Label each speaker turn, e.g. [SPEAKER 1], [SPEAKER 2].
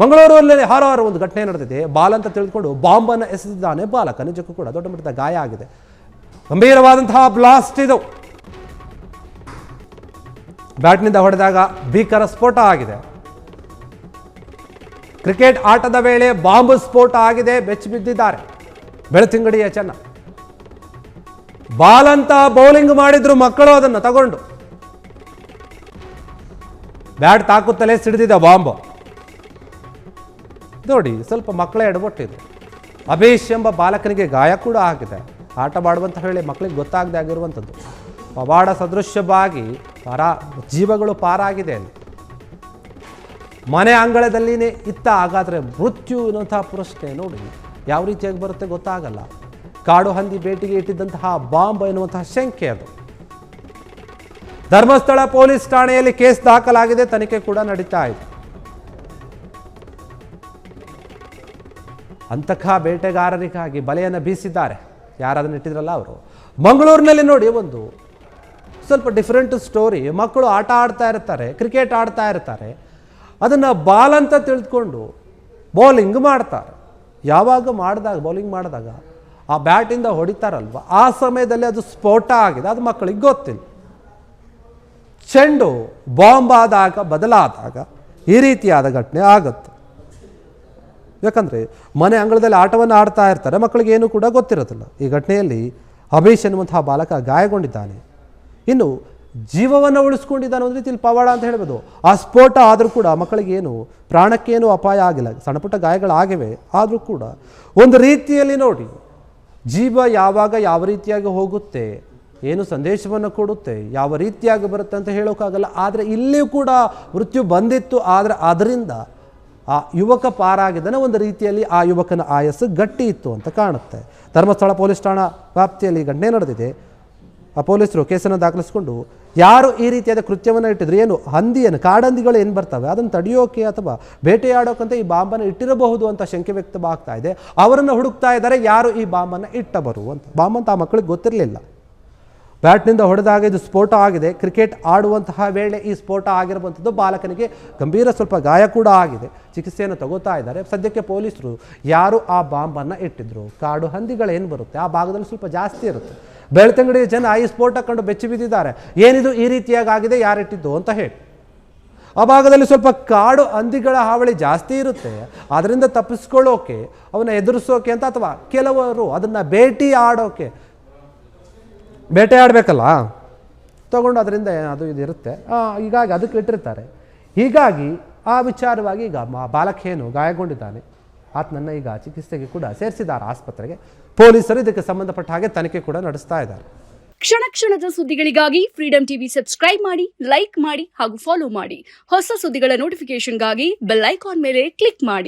[SPEAKER 1] ಮಂಗಳೂರಲ್ಲಿ ಹಾರಾರು ಒಂದು ಘಟನೆ ನಡೆದಿದೆ. ಬಾಲ್ ಅಂತ ತಿಳಿದುಕೊಂಡು ಬಾಂಬನ್ನು ಎಸೆದಿದ್ದಾನೆ ಬಾಲಕ. ನಿಜಕ್ಕೂ ಕೂಡ ದೊಡ್ಡ ಮಟ್ಟದ ಗಾಯ ಆಗಿದೆ. ಗಂಭೀರವಾದಂತಹ ಬ್ಲಾಸ್ಟ್ ಇದು. ಬ್ಯಾಟ್ನಿಂದ ಹೊಡೆದಾಗ ಭೀಕರ ಸ್ಫೋಟ ಆಗಿದೆ. ಕ್ರಿಕೆಟ್ ಆಟದ ವೇಳೆ ಬಾಂಬ್ ಸ್ಫೋಟ ಆಗಿದೆ. ಬೆಚ್ಚಿ ಬಿದ್ದಿದ್ದಾರೆ ಬೆಳತಿಂಗಡಿಯ ಚೆನ್ನ. ಬಾಲ್ ಅಂತ ಬೌಲಿಂಗ್ ಮಾಡಿದ್ರು ಮಕ್ಕಳು, ಅದನ್ನು ತಗೊಂಡು ಬ್ಯಾಟ್ ತಾಕುತ್ತಲೇ ಸಿಡಿದಿದೆ ಬಾಂಬ್. ನೋಡಿ, ಸ್ವಲ್ಪ ಮಕ್ಕಳೇ ಎಡಬೊಟ್ಟಿದೆ. ಅಭೀಶ್ ಎಂಬ ಬಾಲಕನಿಗೆ ಗಾಯ ಕೂಡ ಆಗಿದೆ. ಆಟವಾಡುವಂಥ ವೇಳೆ ಮಕ್ಕಳಿಗೆ ಗೊತ್ತಾಗದೆ ಆಗಿರುವಂಥದ್ದು. ಪವಾಡ ಸದೃಶ್ಯವಾಗಿ ಜೀವಗಳು ಪಾರಾಗಿದೆ ಅಲ್ಲಿ. ಮನೆ ಅಂಗಳದಲ್ಲಿನೇ ಇತ್ತ. ಹಾಗಾದರೆ ಮೃತ್ಯು ಎನ್ನುವಂತಹ ಪ್ರಶ್ನೆ ನೋಡಿ ಯಾವ ರೀತಿಯಾಗಿ ಬರುತ್ತೆ ಗೊತ್ತಾಗಲ್ಲ. ಕಾಡು ಹಂದಿ ಬೇಟೆಗೆ ಇಟ್ಟಿದ್ದಂತಹ ಬಾಂಬ್ ಎನ್ನುವಂತಹ ಶಂಕೆ ಅದು. ಧರ್ಮಸ್ಥಳ ಪೊಲೀಸ್ ಠಾಣೆಯಲ್ಲಿ ಕೇಸ್ ದಾಖಲಾಗಿದೆ. ತನಿಖೆ ಕೂಡ ನಡೀತಾ ಇದೆ. ಅಂತಹ ಬೇಟೆಗಾರರಿಗಾಗಿ ಬಲೆಯನ್ನು ಬೀಸಿದ್ದಾರೆ. ಯಾರಾದನ್ನು ಇಟ್ಟಿದ್ರಲ್ಲ ಅವರು. ಮಂಗಳೂರಿನಲ್ಲಿ ನೋಡಿ ಒಂದು ಸ್ವಲ್ಪ ಡಿಫ್ರೆಂಟ್ ಸ್ಟೋರಿ. ಮಕ್ಕಳು ಆಟ ಆಡ್ತಾ ಇರ್ತಾರೆ, ಕ್ರಿಕೆಟ್ ಆಡ್ತಾ ಇರ್ತಾರೆ. ಅದನ್ನು ಬಾಲ್ ಅಂತ ತಿಳಿದುಕೊಂಡು ಬೌಲಿಂಗ್ ಮಾಡ್ತಾರೆ. ಯಾವಾಗ ಬೌಲಿಂಗ್ ಮಾಡಿದಾಗ ಆ ಬ್ಯಾಟಿಂದ ಹೊಡಿತಾರಲ್ವ, ಆ ಸಮಯದಲ್ಲಿ ಅದು ಸ್ಫೋಟ ಆಗಿದೆ. ಅದು ಮಕ್ಕಳಿಗೆ ಗೊತ್ತಿಲ್ಲ. ಚೆಂಡು ಬಾಂಬ್ ಬದಲಾದಾಗ ಈ ರೀತಿಯಾದ ಘಟನೆ ಆಗುತ್ತೆ. ಯಾಕಂದರೆ ಮನೆ ಅಂಗಳದಲ್ಲಿ ಆಟವನ್ನು ಆಡ್ತಾ ಇರ್ತಾರೆ, ಮಕ್ಕಳಿಗೆ ಏನೂ ಕೂಡ ಗೊತ್ತಿರೋದಿಲ್ಲ. ಈ ಘಟನೆಯಲ್ಲಿ ಅಭೀಶ್ ಎನ್ನುವಂತಹ ಬಾಲಕ ಗಾಯಗೊಂಡಿದ್ದಾನೆ. ಇನ್ನು ಜೀವವನ್ನು ಉಳಿಸ್ಕೊಂಡಿದ್ದಾನೆ. ಒಂದು ರೀತಿಯಲ್ಲಿ ಪವಾಡ ಅಂತ ಹೇಳ್ಬೋದು. ಆ ಸ್ಫೋಟ ಆದರೂ ಕೂಡ ಮಕ್ಕಳಿಗೇನು ಪ್ರಾಣಕ್ಕೇನು ಅಪಾಯ ಆಗಿಲ್ಲ. ಸಣ್ಣ ಪುಟ್ಟ ಗಾಯಗಳಾಗಿವೆ. ಆದರೂ ಕೂಡ ಒಂದು ರೀತಿಯಲ್ಲಿ ನೋಡಿ, ಜೀವ ಯಾವಾಗ ಯಾವ ರೀತಿಯಾಗಿ ಹೋಗುತ್ತೆ, ಏನು ಸಂದೇಶವನ್ನು ಕೊಡುತ್ತೆ, ಯಾವ ರೀತಿಯಾಗಿ ಬರುತ್ತೆ ಅಂತ ಹೇಳೋಕ್ಕಾಗಲ್ಲ. ಆದರೆ ಇಲ್ಲಿಯೂ ಕೂಡ ಮೃತ್ಯು ಬಂದಿತ್ತು. ಆದರೆ ಅದರಿಂದ ಆ ಯುವಕ ಪಾರಾಗಿದ್ದಾನೆ. ಒಂದು ರೀತಿಯಲ್ಲಿ ಆ ಯುವಕನ ಆಯಸ್ಸು ಗಟ್ಟಿ ಇತ್ತು ಅಂತ ಕಾಣುತ್ತೆ. ಧರ್ಮಸ್ಥಳ ಪೊಲೀಸ್ ಠಾಣಾ ವ್ಯಾಪ್ತಿಯಲ್ಲಿ ಘಟನೆ ನಡೆದಿದೆ. ಆ ಪೊಲೀಸರು ಕೇಸನ್ನು ದಾಖಲಿಸಿಕೊಂಡು ಯಾರು ಈ ರೀತಿಯಾದ ಕೃತ್ಯವನ್ನು ಇಟ್ಟಿದ್ರು, ಏನು ಹಂದಿಯನ್ನು, ಕಾಡಂದಿಗಳು ಏನು ಬರ್ತವೆ ಅದನ್ನು ತಡೆಯೋಕೆ ಅಥವಾ ಬೇಟೆಯಾಡೋಕ್ಕಂತ ಈ ಬಾಂಬನ್ನು ಇಟ್ಟಿರಬಹುದು ಅಂತ ಶಂಕೆ ವ್ಯಕ್ತವಾಗ್ತಾ ಇದೆ. ಅವರನ್ನು ಹುಡುಕ್ತಾ ಇದ್ದಾರೆ, ಯಾರು ಈ ಬಾಂಬನ್ನು ಇಟ್ಟವರು ಅಂತ. ಬಾಂಬ್ ಅಂತ ಆ ಮಕ್ಕಳಿಗೆ ಗೊತ್ತಿರಲಿಲ್ಲ. ಬ್ಯಾಟ್ನಿಂದ ಹೊಡೆದಾಗ ಇದು ಸ್ಫೋಟ ಆಗಿದೆ. ಕ್ರಿಕೆಟ್ ಆಡುವಂತಹ ವೇಳೆ ಈ ಸ್ಫೋಟ ಆಗಿರುವಂಥದ್ದು. ಬಾಲಕನಿಗೆ ಗಂಭೀರ ಸ್ವಲ್ಪ ಗಾಯ ಕೂಡ ಆಗಿದೆ. ಚಿಕಿತ್ಸೆಯನ್ನು ತಗೋತಾ ಇದ್ದಾರೆ. ಸದ್ಯಕ್ಕೆ ಪೊಲೀಸರು ಯಾರು ಆ ಬಾಂಬನ್ನು ಇಟ್ಟಿದ್ರು, ಕಾಡು ಹಂದಿಗಳೇನು ಬರುತ್ತೆ ಆ ಭಾಗದಲ್ಲಿ ಸ್ವಲ್ಪ ಜಾಸ್ತಿ ಇರುತ್ತೆ. ಬೆಳ್ತಂಗಡಿ ಜನ ಈ ಸ್ಫೋಟ ಕಂಡು ಬೆಚ್ಚಿ ಬಿದ್ದಿದ್ದಾರೆ. ಏನಿದು ಈ ರೀತಿಯಾಗಿ ಆಗಿದೆ, ಯಾರಿಟ್ಟಿದ್ದು ಅಂತ ಹೇಳಿ. ಆ ಭಾಗದಲ್ಲಿ ಸ್ವಲ್ಪ ಕಾಡು ಹಂದಿಗಳ ಹಾವಳಿ ಜಾಸ್ತಿ ಇರುತ್ತೆ. ಅದರಿಂದ ತಪ್ಪಿಸ್ಕೊಳ್ಳೋಕೆ, ಅವನ್ನ ಎದುರಿಸೋಕೆ ಅಂತ, ಅಥವಾ ಕೆಲವರು ಅದನ್ನು ಬೇಟೆ ಆಡಬೇಕಲ್ಲ, ತಗೊಂಡು ಅದರಿಂದ ಅದು ಇದು ಇರುತ್ತೆ. ಹೀಗಾಗಿ ಅದಕ್ಕೆ ಇಟ್ಟಿರ್ತಾರೆ. ಹೀಗಾಗಿ ಆ ವಿಚಾರವಾಗಿ ಈಗ ಬಾಲಕ ಏನು ಗಾಯಗೊಂಡಿದ್ದಾನೆ, ಆತನನ್ನು ಈಗ ಚಿಕಿತ್ಸೆಗೆ ಕೂಡ ಸೇರಿಸಿದ್ದಾರೆ ಆಸ್ಪತ್ರೆಗೆ. ಪೊಲೀಸರು ಇದಕ್ಕೆ ಸಂಬಂಧಪಟ್ಟ ಹಾಗೆ ತನಿಖೆ ಕೂಡ ನಡೆಸ್ತಾ ಇದ್ದಾರೆ.
[SPEAKER 2] ಕ್ಷಣ ಕ್ಷಣದ ಸುದ್ದಿಗಳಿಗಾಗಿ ಫ್ರೀಡಂ ಟಿವಿ ಸಬ್ಸ್ಕ್ರೈಬ್ ಮಾಡಿ, ಲೈಕ್ ಮಾಡಿ ಹಾಗೂ ಫಾಲೋ ಮಾಡಿ. ಹೊಸ ಸುದ್ದಿಗಳ ನೋಟಿಫಿಕೇಶನ್ಗಾಗಿ ಬೆಲ್ ಐಕಾನ್ ಮೇಲೆ ಕ್ಲಿಕ್ ಮಾಡಿ.